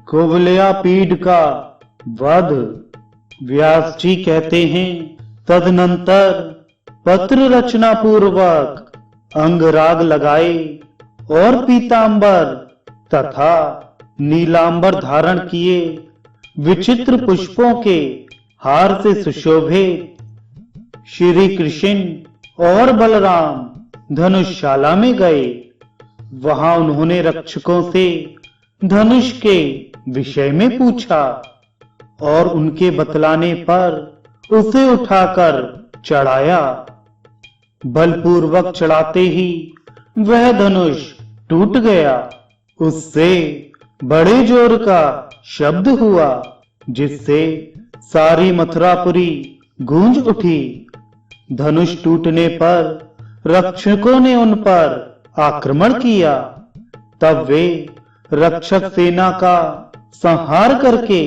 कुवलयापीड का वध। व्यास जी कहते हैं, तदनंतर पत्र रचना पूर्वक अंगराग लगाए और पीतांबर तथा नीलांबर धारण किए विचित्र पुष्पों के हार से सुशोभित श्री कृष्ण और बलराम धनुषशाला में गए। वहां उन्होंने रक्षकों से धनुष के विषय में पूछा और उनके बतलाने पर उसे उठाकर चढ़ाया। बलपूर्वक चढ़ाते ही वह धनुष टूट गया। उससे बड़े जोर का शब्द हुआ, जिससे सारी मथुरापुरी गूंज उठी। धनुष टूटने पर रक्षकों ने उन पर आक्रमण किया। तब वे रक्षक सेना का संहार करके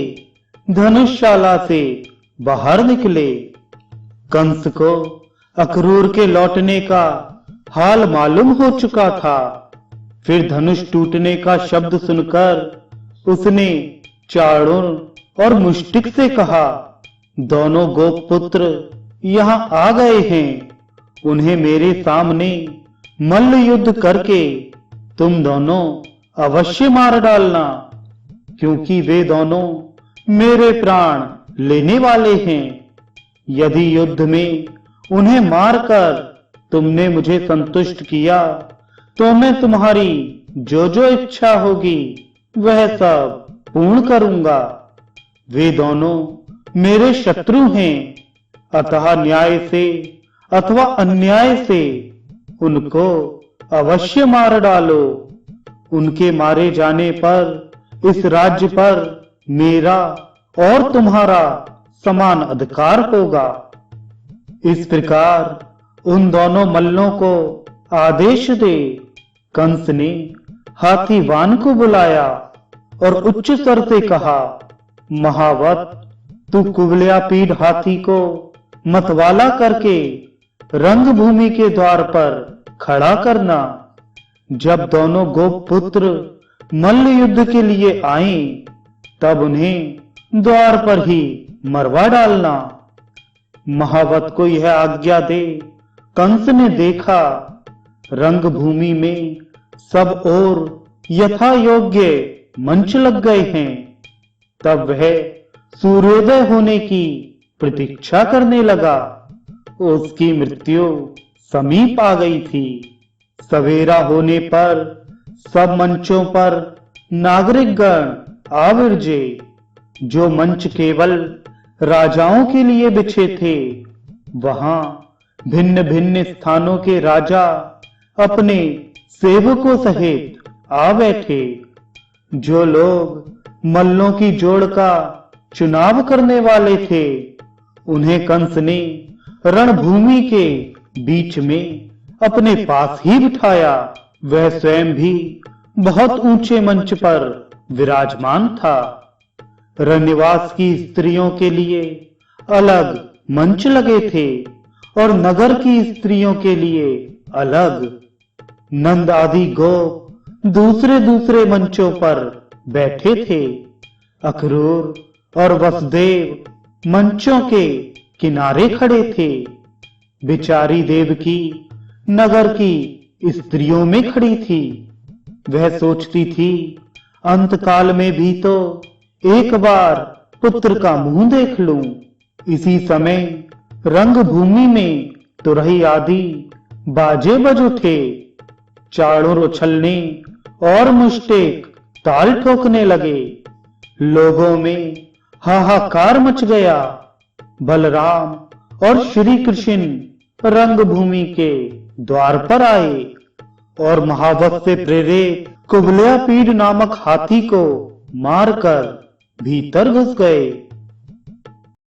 धनुषशाला से बाहर निकले। कंस को अक्रूर के लौटने का हाल मालूम हो चुका था। फिर धनुष टूटने का शब्द सुनकर उसने चाणूर और मुष्टिक से कहा, दोनों गोपपुत्र यहाँ आ गए हैं। उन्हें मेरे सामने मल्ल युद्ध करके तुम दोनों अवश्य मार डालना, क्योंकि वे दोनों मेरे प्राण लेने वाले हैं। यदि युद्ध में उन्हें मारकर तुमने मुझे संतुष्ट किया तो मैं तुम्हारी जो जो इच्छा होगी वह सब पूर्ण करूंगा। वे दोनों मेरे शत्रु हैं, अतः न्याय से अथवा अन्याय से उनको अवश्य मार डालो। उनके मारे जाने पर इस राज्य पर मेरा और तुम्हारा समान अधिकार होगा। इस प्रकार उन दोनों मल्लों को आदेश दे। कंस ने हाथीवान को बुलाया और उच्च स्वर से कहा, महावत, तू कुवलयापीड हाथी को मतवाला करके रंगभूमि के द्वार पर खड़ा करना। जब दोनों गोपपुत्र मल्ल युद्ध के लिए आए तब उन्हें द्वार पर ही मरवा डालना। महावत को यह आज्ञा दे। कंस ने देखा रंगभूमि में सब ओर यथा योग्य मंच लग गए हैं। तब वह सूर्योदय होने की प्रतीक्षा करने लगा। उसकी मृत्यु समीप आ गई थी। सवेरा होने पर सब मंचों पर नागरिक गण आविर्जे। जो मंच केवल राजाओं के लिए बिछे थे, वहां भिन्न भिन्न स्थानों के राजा अपने सेवकों सहित आ बैठे। जो लोग मल्लों की जोड़ का चुनाव करने वाले थे, उन्हें कंस ने रणभूमि के बीच में अपने पास ही बिठाया। वह स्वयं भी बहुत ऊंचे मंच पर विराजमान था। रनिवास की स्त्रियों के लिए अलग मंच लगे थे और नगर की स्त्रियों के लिए अलग। नंद आदि गोप दूसरे दूसरे मंचों पर बैठे थे। अक्रूर और वसुदेव मंचों के किनारे खड़े थे। बिचारी देवकी नगर की स्त्रियों में खड़ी थी। वह सोचती थी, अंतकाल में भी तो एक बार पुत्र का मुंह देख लूं। इसी समय रंगभूमि में तुरही आदि बाजे बज उठे। चाणूर उछलने और मुष्टिक ताल ठोकने लगे। लोगों में हाहाकार मच गया। बलराम और श्री कृष्ण रंगभूमि के द्वार पर आए और महावत से प्रेरित कुवलयापीड नामक हाथी को मारकर भीतर घुस गए।